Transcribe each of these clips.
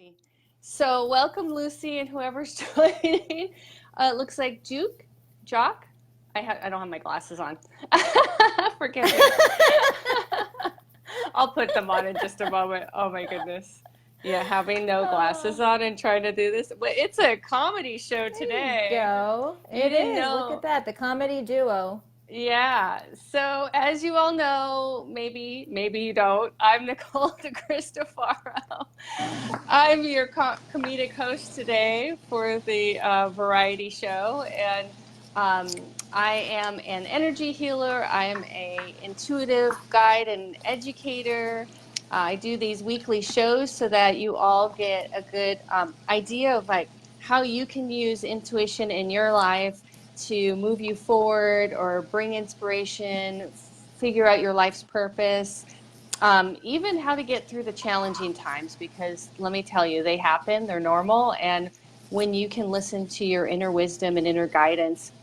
Lucy. So welcome, Lucy, and whoever's joining. It looks like Jock. I don't have my glasses on. Forgive me. I'll put them on in just a moment. Oh my goodness. Yeah, having no glasses Oh, on and trying to do this. But it's a comedy show there you today. go. You It didn't is. Look know. at that. The comedy duo. Yeah. So as you all know, maybe you don't. I'm Nicole de Cristofaro. I'm your comedic host today for the variety show, and I am an energy healer. I am a intuitive guide and educator. I do these weekly shows so that you all get a good idea of like how you can use intuition in your life to move you forward or bring inspiration, figure out your life's purpose, even how to get through the challenging times, because let me tell you, they happen, they're normal. And when you can listen to your inner wisdom and inner guidance,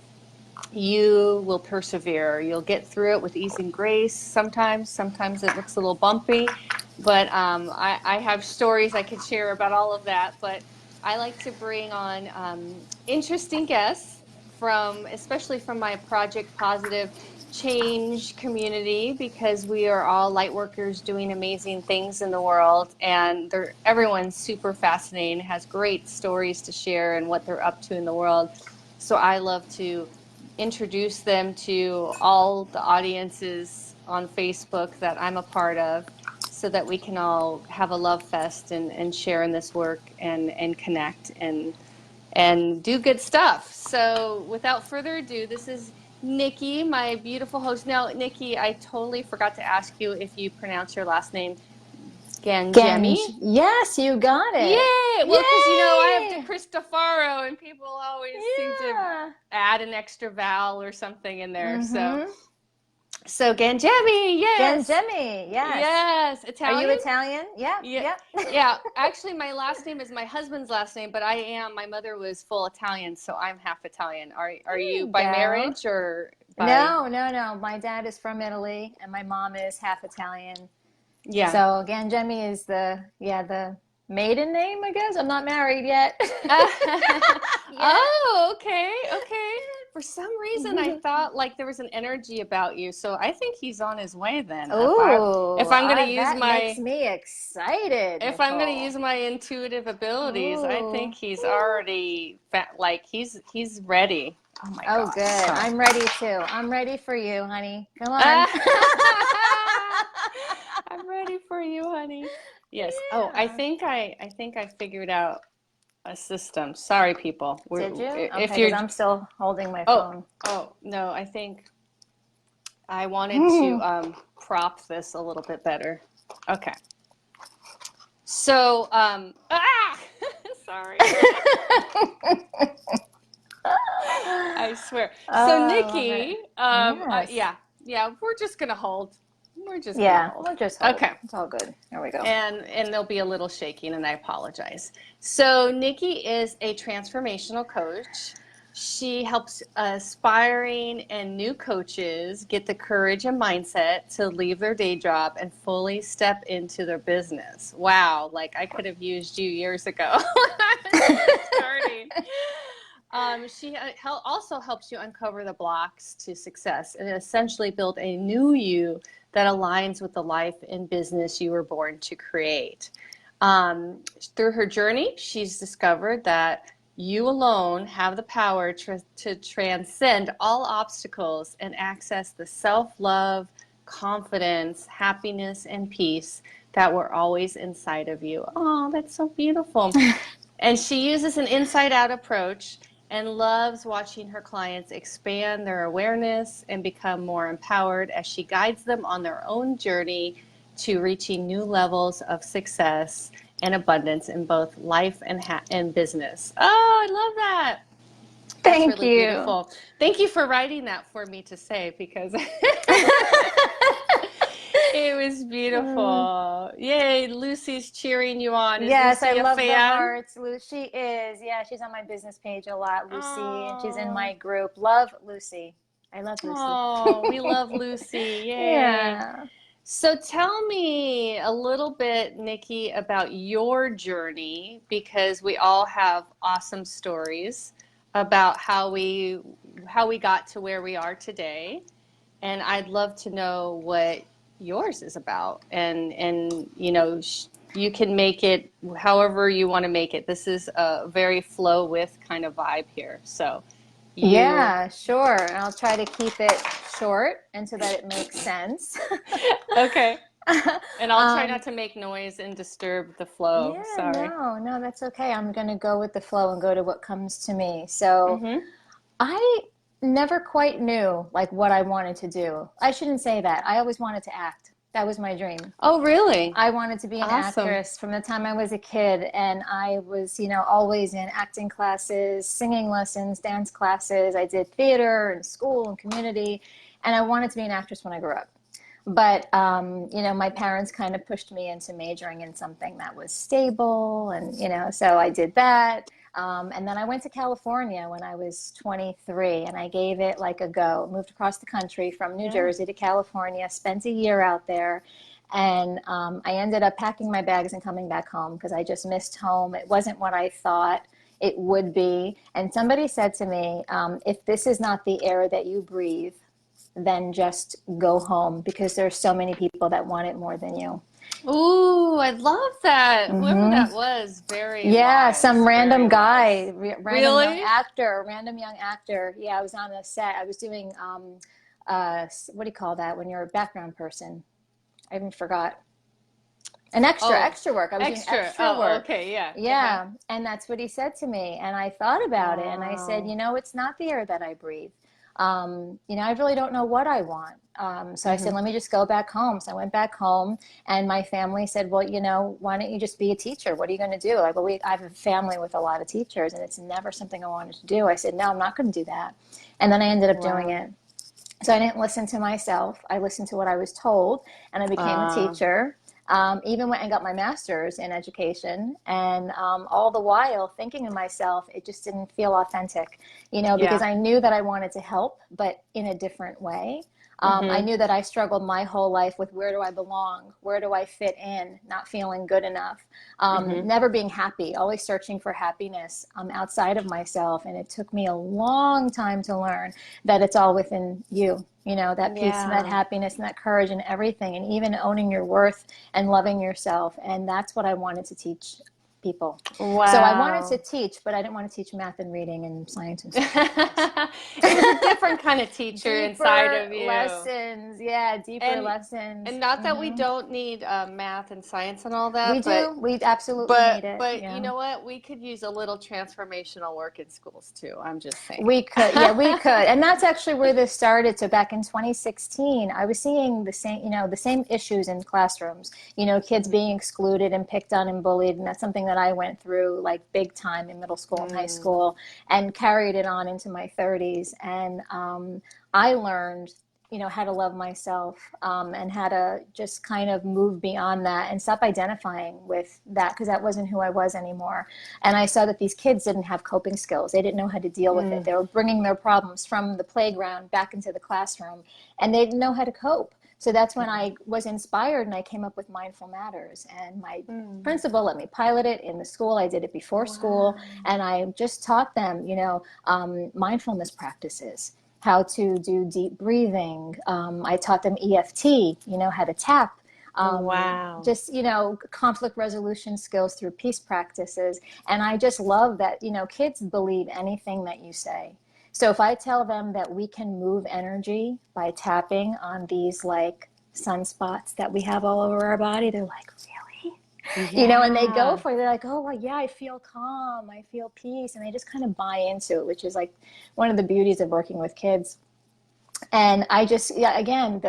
you will persevere. You'll get through it with ease and grace. Sometimes it looks a little bumpy, but I have stories I could share about all of that. But I like to bring on interesting guests from, especially from my Project Positive Change community, because we are all light workers doing amazing things in the world, and everyone's super fascinating, has great stories to share and what they're up to in the world. So I love to introduce them to all the audiences on Facebook that I'm a part of, so that we can all have a love fest and share in this work and connect and do good stuff. So without further ado, this is Nikki, my beautiful host. Now, Nikki, I totally forgot to ask you if you pronounce your last name Gangemi. Genj. Yes, you got it. Yay! Well, because I have De Yay! Cristofaro, and people always seem to Yeah. add an extra vowel or something in there. So, Mm-hmm. so Gangemi, yes, Gangemi. Yes. yes, Are you Italian. Italian? Yep. Yeah, Yep. yeah. Actually, my last name is my husband's last name, but my mother was full Italian, so I'm half Italian. Are There you you by go. marriage or by? No, no, no. My dad is from Italy and my mom is half Italian. Yeah. So Gangemi is the maiden name, I guess. I'm not married yet. Yet. Oh, okay, okay. For some reason, I thought like there was an energy about you, so I think he's on his way then. Ooh, If I'm gonna use that makes my me excited, if I'm gonna Nicole. use my intuitive abilities, I think Ooh, he's ooh. already like he's ready. Oh my Oh, gosh. good. So I'm ready too. I'm ready for you, honey. Come on. I'm ready for you, honey. Yes. Oh, Yeah. I think I figured out a system. Sorry, people. Did you? If Okay, because you're I'm still holding my oh phone. oh no, I think I wanted to prop this a little bit better. Okay. So sorry. I swear. Oh, So I love it. Nikki, Yes. yeah, we're just gonna hold. We're just gonna Yeah, hold. we'll just hold. Okay. It's all good. There we go. And there'll be a little shaking, and I apologize. So Nikki is a transformational coach. She helps aspiring and new coaches get the courage and mindset to leave their day job and fully step into their business. Wow, like I could have used you years ago when I was just starting. She also helps you uncover the blocks to success and essentially build a new you that aligns with the life and business you were born to create. Through her journey, she's discovered that you alone have the power to transcend all obstacles and access the self love, confidence, happiness, and peace that were always inside of you. Oh, that's so beautiful. And she uses an inside out approach and loves watching her clients expand their awareness and become more empowered as she guides them on their own journey to reaching new levels of success and abundance in both life and business. Oh, I love that. That's Thank really you. beautiful. Thank you for writing that for me to say, because it was beautiful. Yay, Lucy's cheering you on. Is Yes, I Lucy a love the fan? hearts. She is. Yeah, she's on my business page a lot, Lucy, and she's in Oh, my group. Love Lucy. I love Lucy. oh, we love Lucy. Yay. Yeah. So tell me a little bit, Nikki, about your journey because we all have awesome stories about how we got to where we are today. And I'd love to know what yours is about. And you can make it however you want to make it. This is a very flow with kind of vibe here. So you Yeah, sure. And I'll try to keep it short and so that it makes sense. okay. And I'll try Um, not to make noise and disturb the flow. yeah, Sorry. no, that's okay. I'm going to go with the flow and go to what comes to me. So Mm-hmm. I never quite knew like what I wanted to do. I shouldn't say that. I always wanted to act. That was my dream. Oh, really? I wanted to be an Awesome. actress from the time I was a kid, and I was, always in acting classes, singing lessons, dance classes. I did theater and school and community, and I wanted to be an actress when I grew up. But my parents kind of pushed me into majoring in something that was stable, and so I did that. And then I went to California when I was 23, and I gave it like a go. Moved across the country from New Yeah. Jersey to California, spent a year out there, and I ended up packing my bags and coming back home because I just missed home. It wasn't what I thought it would be. And somebody said to me, if this is not the air that you breathe, then just go home because there's so many people that want it more than you. Ooh, I love that. Whoever Hmm. that was, very Yeah, some wise, random very wise. guy, Really? random young actor. Yeah, I was on a set. I was doing, what do you call that when you're a background person? I even forgot. An Oh, extra work. I was doing extra. extra Oh, work. okay, yeah. Uh-huh. Yeah. And that's what he said to me. And I thought about it and I said, Wow. it's not the air that I breathe. I really don't know what I want. So I said, Mm-hmm. let me just go back home. So I went back home and my family said, well, why don't you just be a teacher? What are you going to do? Like, well, I have a family with a lot of teachers and it's never something I wanted to do. I said, no, I'm not going to do that. And then I ended up doing Wow. it. So I didn't listen to myself. I listened to what I was told, and I became a Uh, teacher. Even went and got my master's in education, and all the while thinking to myself, it just didn't feel authentic, because yeah. I knew that I wanted to help, but in a different way. I Mm-hmm. knew that I struggled my whole life with where do I belong? Where do I fit in? Not feeling good enough. Mm-hmm. Never being happy, always searching for happiness outside of myself. And it took me a long time to learn that it's all within you, that peace and that Yeah. happiness and that courage and everything, and even owning your worth and loving yourself. And that's what I wanted to teach people. So I wanted to Wow. teach, but I didn't want to teach math and reading and science and social studies. It was a different kind of teacher inside Deeper of you. lessons. Yeah, deeper And lessons. and not that we Hmm. don't need math and science and all We that, do. We absolutely need but it. but you Yeah. know what? We could use a little transformational work in schools too. I'm just saying. We could, yeah, we could. And that's actually where this started. So back in 2016, I was seeing the same issues in classrooms, kids being excluded and picked on and bullied. And that's something that I went through like big time in middle school and high Mm, school and carried it on into my 30s. And I learned how to love myself, and how to just kind of move beyond that and stop identifying with that because that wasn't who I was anymore. And I saw that these kids didn't have coping skills. They didn't know how to deal with it. mm, They were bringing their problems from the playground back into the classroom, and they didn't know how to cope. So that's when mm, I was inspired and I came up with Mindful Matters. And my mm. principal let me pilot it in the school. I did it before school. Wow. And I just taught them, mindfulness practices, how to do deep breathing. I taught them EFT, how to tap, Wow. just conflict resolution skills through peace practices. And I just love that kids believe anything that you say. So if I tell them that we can move energy by tapping on these like sunspots that we have all over our body, they're like, really? And they go Yeah. for it. They're like, oh, well, yeah, I feel calm, I feel peace, and they just kind of buy into it, which is like one of the beauties of working with kids. And I just, yeah, again,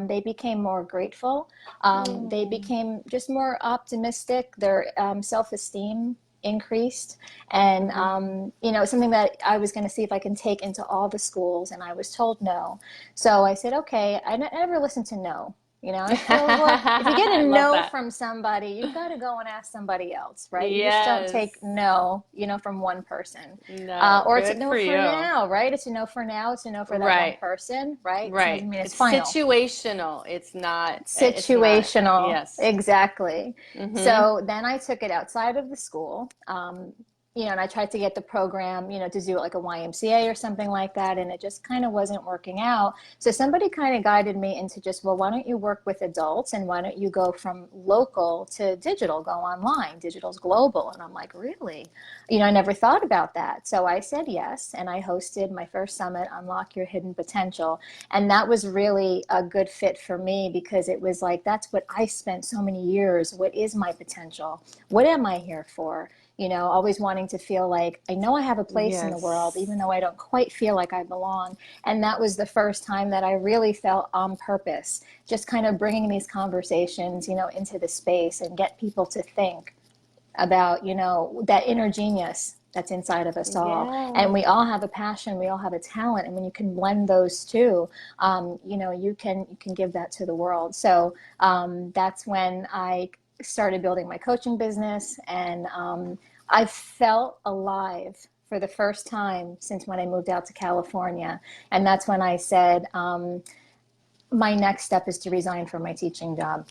they became more grateful. They Mm, became just more optimistic. Their self-esteem increased, and mm-hmm. something that I was going to see if I can take into all the schools, and I was told no. So I said, okay. I never listened to no. You know, it's well, if you get I a love no that. from somebody, you've got to go and ask somebody else, right? You just don't Yes. take no, from one person. No, Or it's a good no for for you. now, right? It's a no for now. It's a no for that one Right. person, right? It doesn't Right. mean it's It's final. situational. It's not, Situational, yes. exactly. Mm-hmm. So then I took it outside of the school, and I tried to get the program, to do it like a YMCA or something like that, and it just kind of wasn't working out. So somebody kind of guided me into just, well, why don't you work with adults and why don't you go from local to digital, go online? Digital's global. And I'm like, really? I never thought about that. So I said yes, and I hosted my first summit, Unlock Your Hidden Potential. And that was really a good fit for me because it was like, that's what I spent so many years. What is my potential? What am I here for? Always wanting to feel like I know I have a place in the world, Yes. even though I don't quite feel like I belong. And that was the first time that I really felt on purpose, just kind of bringing these conversations, into the space and get people to think about, that inner genius that's inside of us all. Yeah. And we all have a passion, we all have a talent. And when you can blend those two, you can give that to the world. So that's when I started building my coaching business. And I felt alive for the first time since when I moved out to California. And that's when I said, my next step is to resign from my teaching job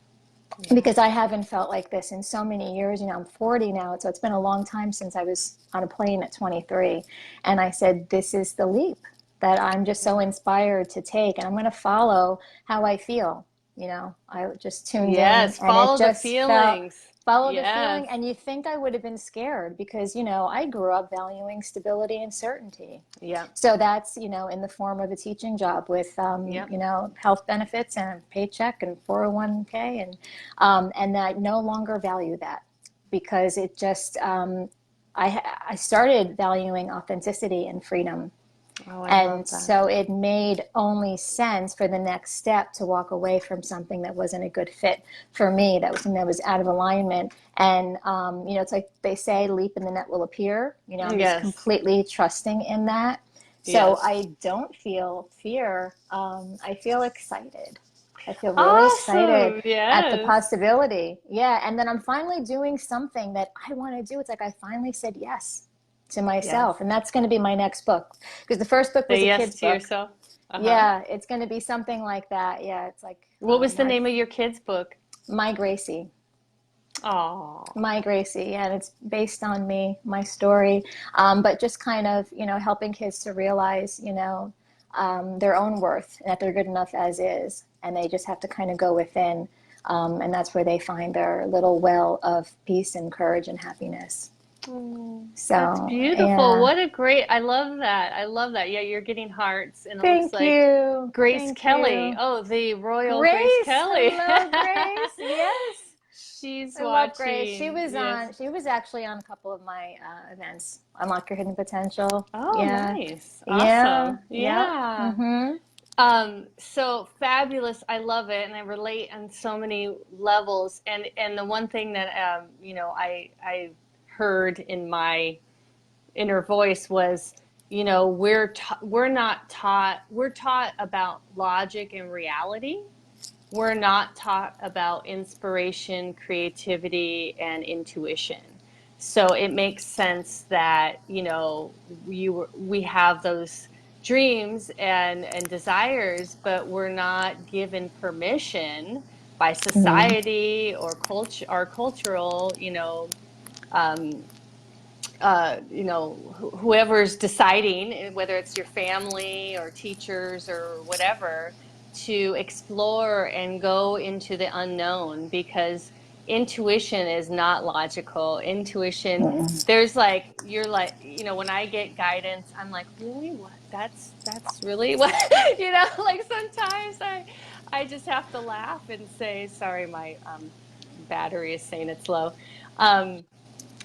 Yeah. because I haven't felt like this in so many years. I'm 40 now, so it's been a long time since I was on a plane at 23. And I said, this is the leap that I'm just so inspired to take, and I'm going to follow how I feel. I just tuned in, Yes. and it Follow the just felt feelings. follow the Yes. feeling. And you think I would have been scared because I grew up valuing stability and certainty. Yeah. So that's, in the form of a teaching job with, Yep. health benefits and a paycheck and 401k. And I no longer value that because it just, I started valuing authenticity and freedom. Oh, I And love that. so it made only sense for the next step to walk away from something that wasn't a good fit for me. That was something that was out of alignment. And, it's like they say, leap and the net will appear. I'm just Yes. completely trusting in that. So Yes. I don't feel fear. I feel excited. I feel really excited Awesome. at the Yes. possibility. Yeah. And then I'm finally doing something that I want to do. It's like I finally said yes to Yes. myself. And that's going to be my next book because the first book was Say a yes kid's to book. yourself. Uh-huh. Yeah, it's going to be something like that. Yeah, it's like What was the name of your kids' book? my Gracie. Oh, My Gracie, and it's based on me, my story, but just kind of, helping kids to realize, their own worth and that they're good enough as is, and they just have to kind of go within, and that's where they find their little well of peace and courage and happiness. that's So, beautiful. yeah. What a great, I love that. I love that. Yeah, you're getting hearts, and it looks Thank like you. Grace Thank Kelly. you. Oh, the Royal Grace Grace. Kelly. Hello, Grace. Yes. She's I love Grace. She watching. was Yes. on. She was actually on a couple of my events. Unlock Your Hidden Potential. Oh, Yeah, nice. yeah, Awesome. yep. Yeah. Mm-hmm. So fabulous. I love it, and I relate on so many levels. And the one thing that I heard in my inner voice was, we're not taught. We're taught about logic and reality. We're not taught about inspiration, creativity, and intuition. So it makes sense that, we have those dreams and desires, but we're not given permission by Mm-hmm. society or culture, our cultural, um, whoever's deciding, whether it's your family or teachers or whatever, to explore and go into the unknown because intuition is not logical. Intuition, there's like, you're like, when I get guidance, I'm like, really? What? That's really what, like sometimes I just have to laugh and say, sorry, my battery is saying it's low. Um,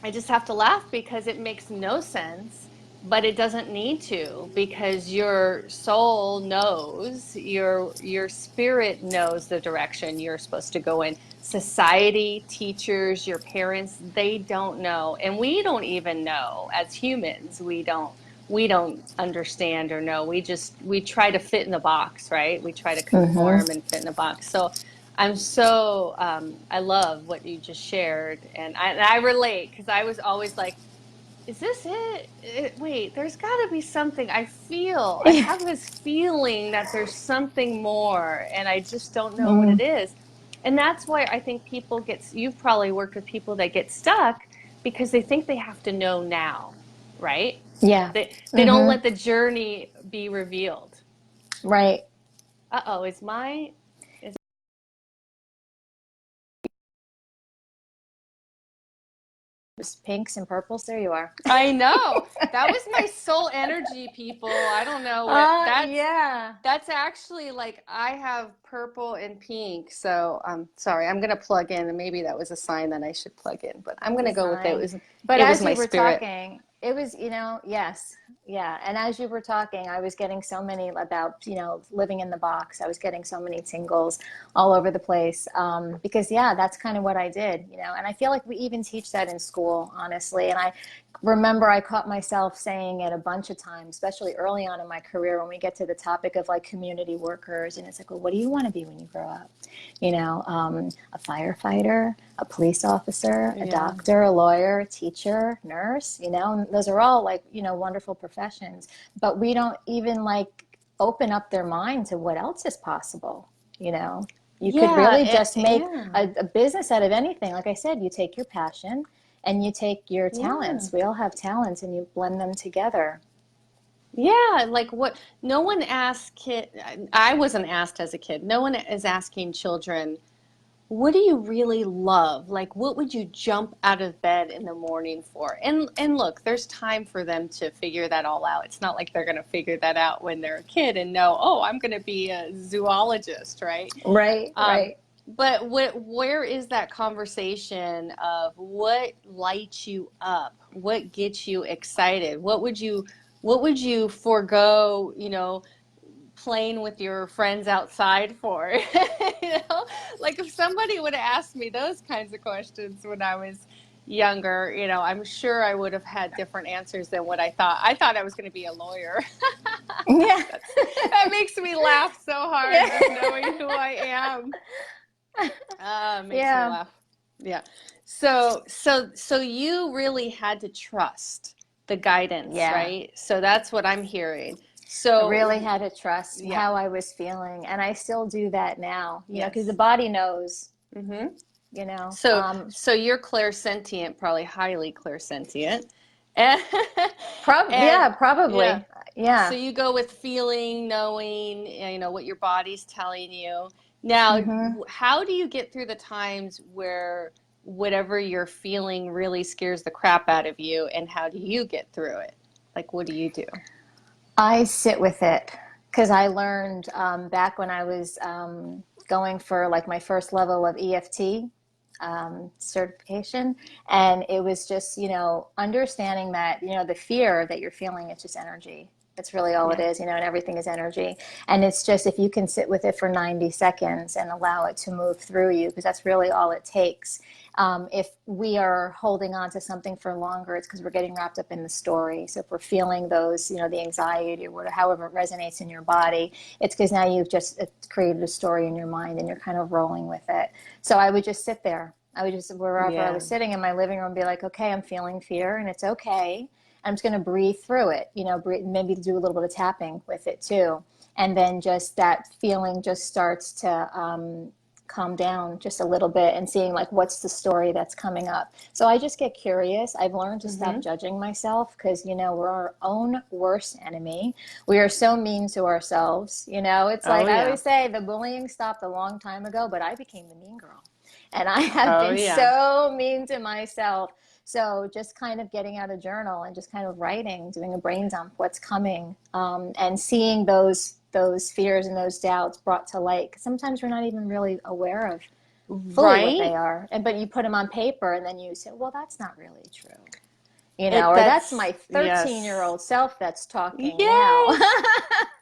I just have to laugh because it makes no sense, but it doesn't need to because your soul knows, your spirit knows the direction you're supposed to go in. Society, teachers, your parents, they don't know, and we don't even know as humans. We don't understand or know. We try to fit in the box, right? We try to Mm-hmm. conform and fit in the box. So I'm so I love what you just shared, and I relate because I was always like, is this wait, there's got to be something. I Yeah. have this feeling that there's something more, and I just don't know what Mm, it is. And that's why I think you've probably worked with people that get stuck because they think they have to know now, right? yeah. They don't let Mm-hmm. the journey be revealed. Right. Uh-oh, is Just pinks and purples. There you are. I know. That was my soul energy, people. I don't know what Yeah. that's actually like I have purple and pink. So I'm sorry. I'm gonna plug in and maybe that was a sign that I should plug in, but I'm It's a gonna go with it. sign. But It was as my you were spirit. talking, it was, yes, yeah. And as you were talking, I was getting so many about, living in the box. I was getting so many tingles all over the place. Because, yeah, that's kind of what I did, and I feel like we even teach that in school, honestly. And I remember I caught myself saying it a bunch of times, especially early on in my career when we get to the topic of like community workers. And it's like, well, what do you want to be when you grow up? A firefighter, a police officer, a Yeah. doctor, a lawyer, a teacher, nurse, and those are all like, wonderful professions, but we don't even like open up their mind to what else is possible, you know. You could Yeah, really just make yeah. a business out of anything. Like I said, you take your passion and you take your Yeah. talents. We all have talents and you blend them together. Yeah, like what no one asked kid I wasn't asked as a kid. No one is asking children, what do you really love? Like, what would you jump out of bed in the morning for? And look, there's time for them to figure that all out. It's not like they're going to figure that out when they're a kid and know, oh, I'm going to be a zoologist, right? Right, Um, right. but where is that conversation of what lights you up? What gets you excited? What would you forego, playing with your friends outside for? you know, like if somebody would have asked me those kinds of questions when I was younger, I'm sure I would have had different answers than what I thought. I thought I was going to be a lawyer. Yeah. That makes me laugh so hard Yeah. just knowing who I am. Makes me Yeah. laugh. Yeah. So you really had to trust the guidance, Yeah. right? So that's what I'm hearing. I really So had to trust yeah. how I was feeling, and I still do that now, because the Yes. body knows, Hmm. you know. So you're clairsentient, probably highly clairsentient. And, Yeah, and yeah. probably. So Yeah. you go with feeling, knowing, what your body's telling you. Now, Hmm. how do you get through the times where whatever you're feeling really scares the crap out of you, and how do you get through it? Like, what do you do? I sit with it because I learned back when I was going for like my first level of EFT certification. And it was just, understanding that, the fear that you're feeling, it's just energy. It's really all it Yeah. is, and everything is energy. And it's just if you can sit with it for 90 seconds and allow it to move through you, because that's really all it takes. If we are holding on to something for longer, it's because we're getting wrapped up in the story. So if we're feeling those, the anxiety or whatever, however it resonates in your body, it's because now you've just created a story in your mind and you're kind of rolling with it. So I would just sit there. I would just, wherever I Yeah. was sitting in my living room, be like, okay, I'm feeling fear and it's okay. I'm just going to breathe through it, maybe do a little bit of tapping with it too. And then just that feeling just starts to calm down just a little bit and seeing like what's the story that's coming up. So I just get curious. I've learned to stop Hmm. judging myself because we're our own worst enemy. We are so mean to ourselves. It's Oh like I yeah. always say the bullying stopped a long time ago, but I became the mean girl. And I have Oh been yeah. so mean to myself. So just kind of getting out a journal and just kind of writing, doing a brain dump, what's coming, and seeing those fears and those doubts brought to light. 'Cause sometimes we're not even really aware of fully what they Right? are, but you put them on paper and then you say, well, that's not really true. or that's my That's, 13-year-old yes. self that's talking now. Yes.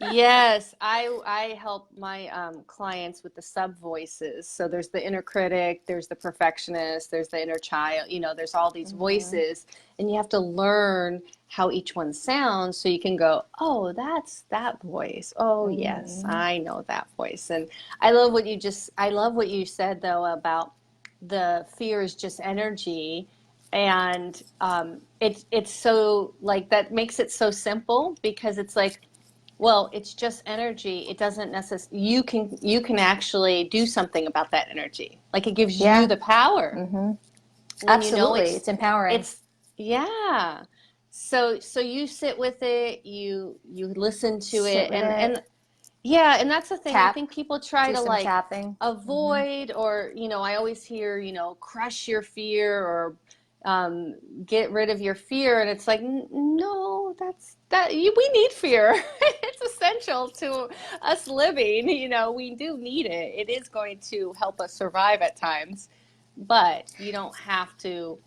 Yes, I help my clients with the sub voices. So there's the inner critic, there's the perfectionist, there's the inner child. There's all these Hmm. voices, and you have to learn how each one sounds so you can go, oh, that's that voice. Oh, yes, Hmm. I know that voice. And I love what you said though about the fear is just energy, and it's so like that makes it so simple because it's like, well, it's just energy. It doesn't necessarily, you can actually do something about that energy. Like it gives you Yeah. the power Hmm. when you know Absolutely. It's empowering. it's yeah. So you sit with it, you listen to Sit it, with and it, yeah, and that's the thing. I tap, think people try do to some like tapping. Hmm. avoid, or I always hear, crush your fear, or get rid of your fear, and it's like, no, we need fear. It's essential to us living. We do need it. It is going to help us survive at times, but you don't have to,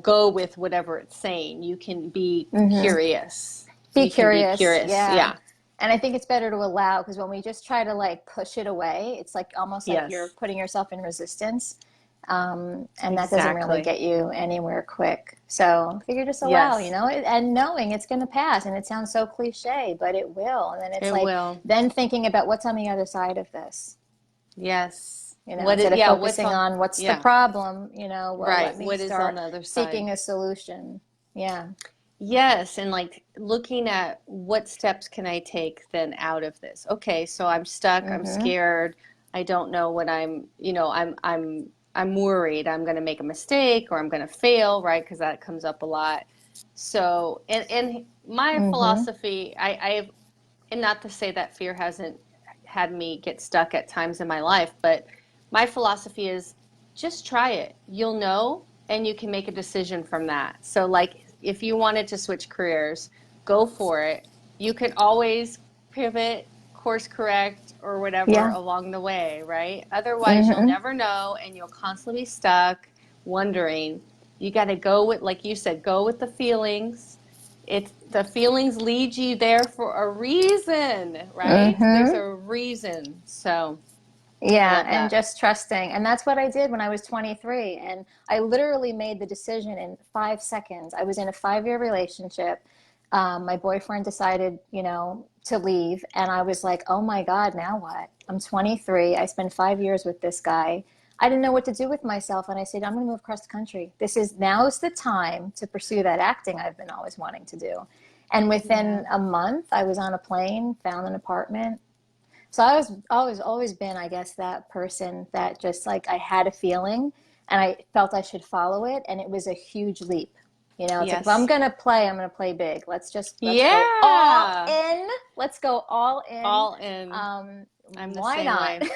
go with whatever it's saying. You can be Hmm. curious. Be You can be curious. curious. Yeah. Yeah. And I think it's better to allow, because when we just try to like push it away, it's like almost like you're Yes. putting yourself in resistance. And that doesn't really Exactly. get you anywhere quick. So I figure just allow, Yes. and knowing it's going to pass. And it sounds so cliche, but it will. And then it's It like, will. then thinking about what's on the other side of this, Yes. instead of Yeah, what's focusing on, on what's the yeah, problem, well, let right. me What is on start the other side? seeking a solution. Yeah. Yes, and like looking at what steps can I take then out of this? Okay, so I'm stuck, I'm Mm-hmm. scared, I don't know what I'm worried I'm going to make a mistake or I'm going to fail, right? Because that comes up a lot. So, and my Mm-hmm. philosophy, I've, and not to say that fear hasn't had me get stuck at times in my life, but my philosophy is just try it. You'll know, and you can make a decision from that. So, like, if you wanted to switch careers, go for it. You can always pivot, course correct, or whatever Yeah. along the way, right? Otherwise, you'll Mm-hmm. never know, and you'll constantly be stuck wondering. You got to go with, like you said, go with the feelings. It's the feelings lead you there for a reason, right? There's Mm-hmm. a reason. So I Yeah, love and that. just trusting. And that's what I did when I was 23. And I literally made the decision in 5 seconds. I was in a 5-year relationship. My boyfriend decided, to leave. And I was like, oh my God, now what? I'm 23. I spent 5 years with this guy. I didn't know what to do with myself. And I said, I'm going to move across the country. Now's the time to pursue that acting I've been always wanting to do. And Yeah. within a month, I was on a plane, found an apartment. So always been, I guess, that person that just like I had a feeling and I felt I should follow it, and it was a huge leap. It's like if I'm Yes. gonna play, I'm gonna play big. Let's go all Yeah. in. Let's go all in. All in. I'm the Why same not? way.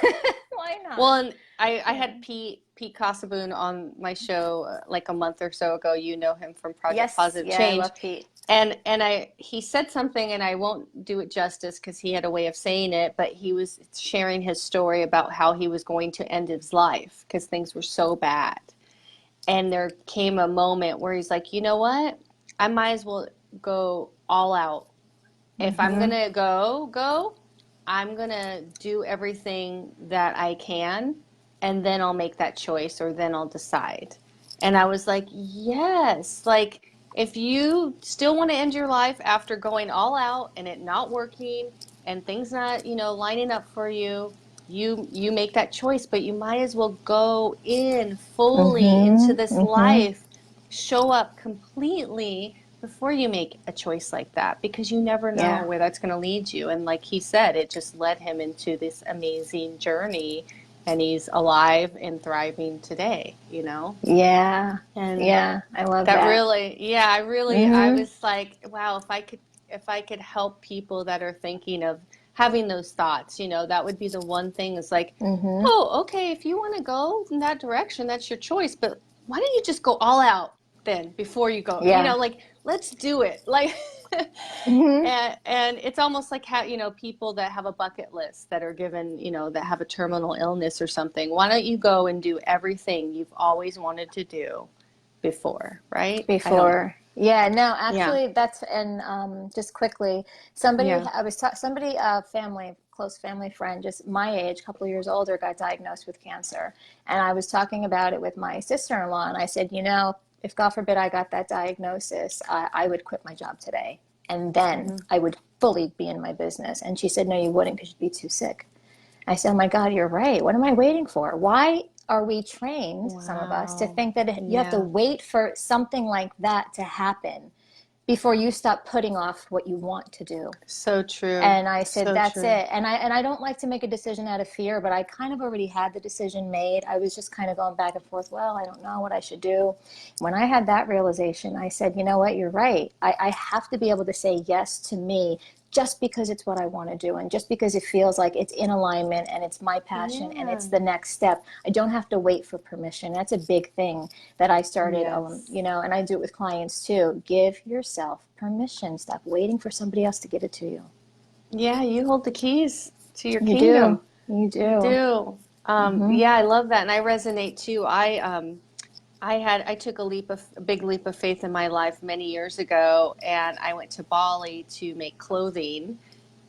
Why Well, not? and I Yeah. had Pete Casabun on my show like a month or so ago. You know him from Project Yes. Positive Yeah, I Change. love Pete. And he said something, and I won't do it justice because he had a way of saying it, but he was sharing his story about how he was going to end his life because things were so bad. And there came a moment where he's like, you know what? I might as well go all out. If I'm Hmm. gonna go, I'm gonna do everything that I can, and then I'll make that choice, or then I'll decide. And I was like, yes, like if you still want to end your life after going all out and it not working and things not, lining up for you, you make that choice, but you might as well go in fully into Hmm. this Hmm. life, show up completely before you make a choice like that, because you never know Yeah. where that's going to lead you. And like he said, it just led him into this amazing journey, and he's alive and thriving today. Yeah. And Yeah. I love that that. really, yeah, I Hmm. was like, wow, if I could help people that are thinking of having those thoughts, that would be the one thing is like, Hmm. oh, okay, if you want to go in that direction, that's your choice, but why don't you just go all out then before you go, Yeah. like, let's do it. Like, Hmm. and it's almost like how, people that have a bucket list that are given, that have a terminal illness or something. Why don't you go and do everything you've always wanted to do before, right? I don't know. Before. Yeah, no, Yeah. actually that's, and just quickly, somebody, Yeah. I was somebody, family, close family friend, just my age, a couple of years older, got diagnosed with cancer. And I was talking about it with my sister-in-law, and I said, you know, if God forbid I got that diagnosis, I would quit my job today. And then Hmm. I would fully be in my business. And she said, no, you wouldn't, because you'd be too sick. I said, oh my God, you're right. What am I waiting for? Why are we trained, some of us, to Wow. think that you have to Yeah. wait for something like that to happen before you stop putting off what you want to do? So true. And I said, So that's true. it. And I don't like to make a decision out of fear, but I kind of already had the decision made. I was just kind of going back and forth. Well, I don't know what I should do. When I had that realization, I said, you know what, you're right. I have to be able to say yes to me, just because it's what I want to do, and just because it feels like it's in alignment and it's my passion and Yeah. it's the next step. I don't have to wait for permission. That's a big thing that I started, Yes. and I do it with clients too. Give yourself permission. Stop waiting for somebody else to give it to you. Yeah, you hold the keys to your You do. kingdom. You You do. do. Hmm. Yeah, I love that, and I resonate too. I took a big leap of faith in my life many years ago, and I went to Bali to make clothing.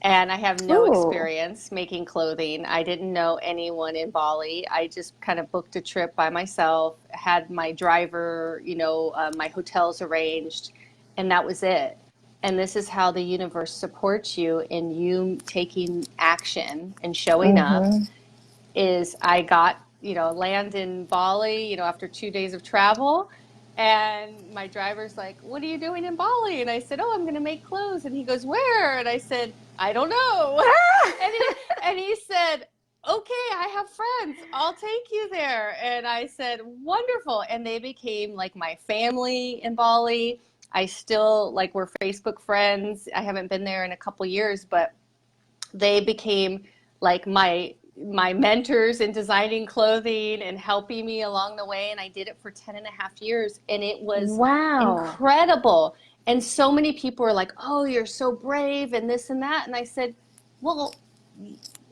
And I have no Ooh. experience making clothing. I didn't know anyone in Bali. I just kind of booked a trip by myself, had my driver, my hotels arranged, and that was it. And this is how the universe supports you in you taking action and showing up. Hmm. Is I got, land in Bali, after 2 days of travel. And my driver's like, "What are you doing in Bali?" And I said, "Oh, I'm going to make clothes." And he goes, "Where?" And I said, "I don't know." And he said, "Okay, I have friends. I'll take you there." And I said, "Wonderful." And they became like my family in Bali. I still like we're Facebook friends. I haven't been there in a couple years, but they became like my mentors in designing clothing and helping me along the way, and I did it for 10 and a half years, and it was Wow. incredible. And so many people were like, "Oh, you're so brave," and this and that, and I said, "Well,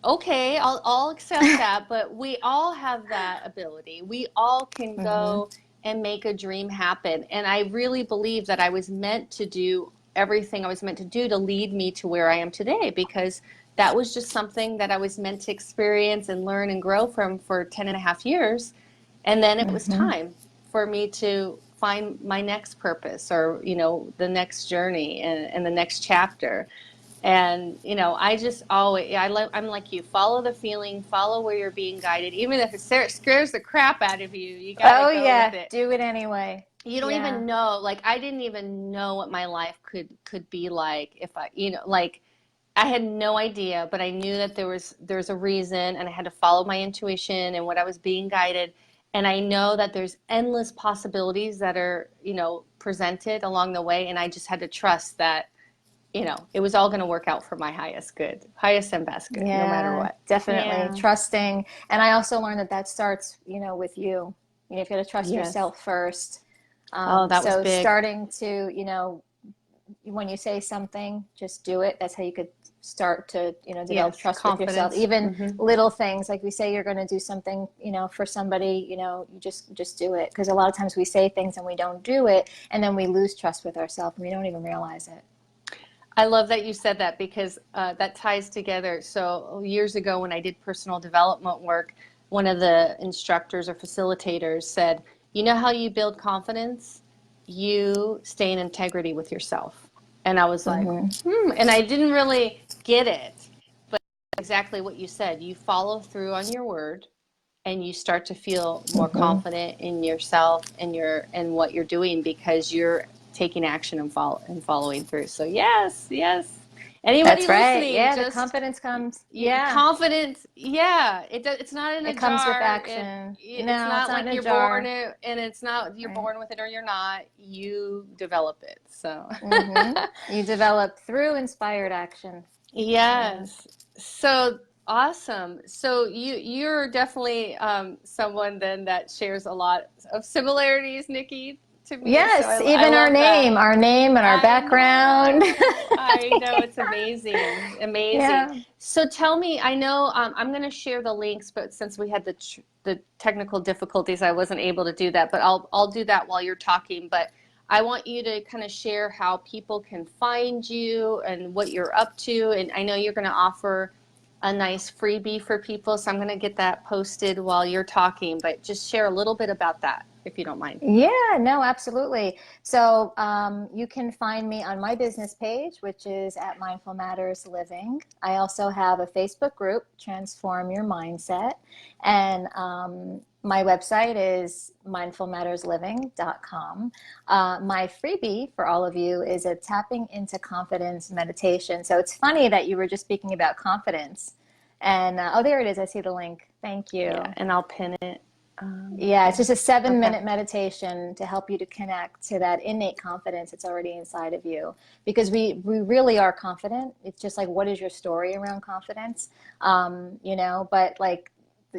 okay, I'll accept that, but we all have that ability. We all can Hmm. go and make a dream happen." And I really believe that I was meant to do everything I was meant to do to lead me to where I am today, because that was just something that I was meant to experience and learn and grow from for 10 and a half years. And then it was Hmm. time for me to find my next purpose, or, the next journey, and the next chapter. And, I just always, I'm like you, follow the feeling, follow where you're being guided. Even if it scares the crap out of you, you got to Oh go with yeah, it. do it anyway. You don't Yeah. even know, like, I didn't even know what my life could be like if I, like, I had no idea, but I knew that there's a reason, and I had to follow my intuition and what I was being guided. And I know that there's endless possibilities that are, presented along the way, and I just had to trust that, it was all going to work out for my highest good, highest and best good, no matter Yeah, what. definitely. Yeah. Trusting. And I also learned that that starts, with you. You've got to trust Yes. yourself first. Oh, that was So big. starting to, when you say something, just do it. That's how you could start to, develop Yes. trust with yourself. Confidence. Even Hmm. little things, like we say you're going to do something, for somebody, you just do it. Because a lot of times we say things and we don't do it, and then we lose trust with ourselves and we don't even realize it. I love that you said that, because that ties together. So years ago, when I did personal development work, one of the instructors or facilitators said, "You know how you build confidence? You stay in integrity with yourself." And I was like, Hmm. And I didn't really get it, but exactly what you said. You follow through on your word, and you start to feel more Hmm. confident in yourself and what you're doing, because you're taking action and following through. So yes, yes. Anybody That's right. listening, Yeah, the just confidence comes. Yeah, confidence. Yeah, it's not in it a comes with jar. action. It's No, it's not not like in a you're born jar. it, and it's not you're Right. born with it or you're not. You develop it. So Hmm. You develop through inspired action. Yeah. yes. So awesome. So you're definitely someone then that shares a lot of similarities, Nikki. to me. So Yes, I even love that. our name and our background. I know, it's amazing, amazing. Yeah. So tell me, I know I'm going to share the links, but since we had the technical difficulties, I wasn't able to do that. But I'll do that while you're talking. But I want you to kind of share how people can find you and what you're up to. And I know you're going to offer a nice freebie for people, so I'm going to get that posted while you're talking. But just share a little bit about that, if you don't mind. Yeah, no, absolutely. So you can find me on my business page, which is at Mindful Matters Living. I also have a Facebook group, Transform Your Mindset. And my website is mindfulmattersliving.com. My freebie for all of you is a tapping into confidence meditation. So it's funny that you were just speaking about confidence. And oh, there it is. I see the link. Thank Yeah, you. and I'll pin it. Yeah, it's Yeah. just a seven Okay. minute meditation to help you to connect to that innate confidence that's already inside of you. Because we really are confident. It's just like, what is your story around confidence? But like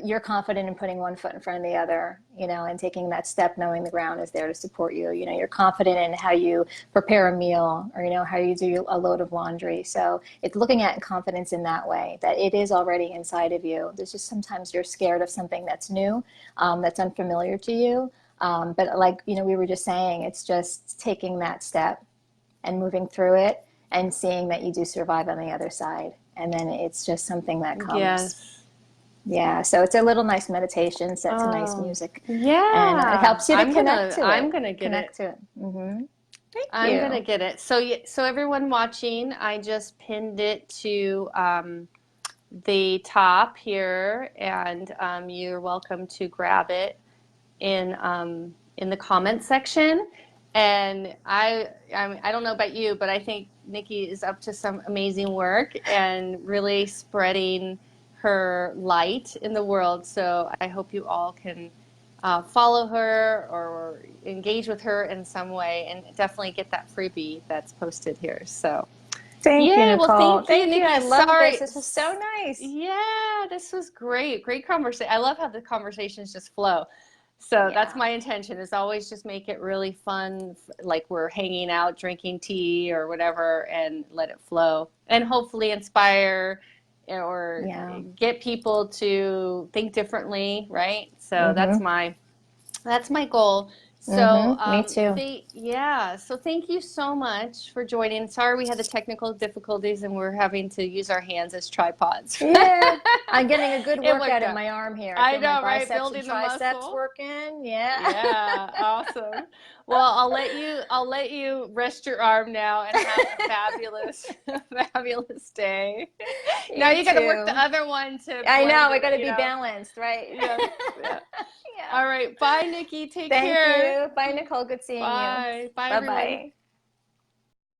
you're confident in putting one foot in front of the other, and taking that step, knowing the ground is there to support you. You're confident in how you prepare a meal or, how you do a load of laundry. So it's looking at confidence in that way, that it is already inside of you. There's just sometimes you're scared of something that's new, that's unfamiliar to you. But like, we were just saying, it's just taking that step and moving through it and seeing that you do survive on the other side. And then it's just something that comes. Yes. Yeah, so it's a little nice meditation set to nice Oh, music, and it yeah. helps you to I'm gonna get it. connect to it. Thank I'm gonna you. get it. So so everyone watching, I just pinned it to the top here, and you're welcome to grab it in the comment section. And I don't know about you, but I think Nikki is up to some amazing work and really spreading her light in the world. So I hope you all can follow her or engage with her in some way, and definitely get that freebie that's posted here. So Thank you, yay! Well, Nicole. thank you, Thank you. I Nikki. love this. Sorry. This was so nice. Yeah, this was great. Great conversation. I love how the conversations just flow. So that's Yeah. my intention, is always just make it really fun, like we're hanging out, drinking tea or whatever, and let it flow. And hopefully inspire or Yeah. get people to think differently, right? So Mhm. that's my goal. So, Mhm. Me too. yeah. So thank you so much for joining. Sorry we had the technical difficulties and we're having to use our hands as tripods. Yeah. I'm getting a good It workout worked in out. my arm here. I I feel my know, right? biceps and Building the triceps muscle. working. Yeah. Yeah, awesome. Well, I'll let you rest your arm now and have a fabulous, fabulous day. Now You you got to work the too. other one to I know. blend I got it, to be balanced, right? Yes, yeah. Yeah. All right. Bye, Nikki. Take Thank care. you. Bye, Nicole. Good seeing you. Bye. Bye, Bye everyone. bye.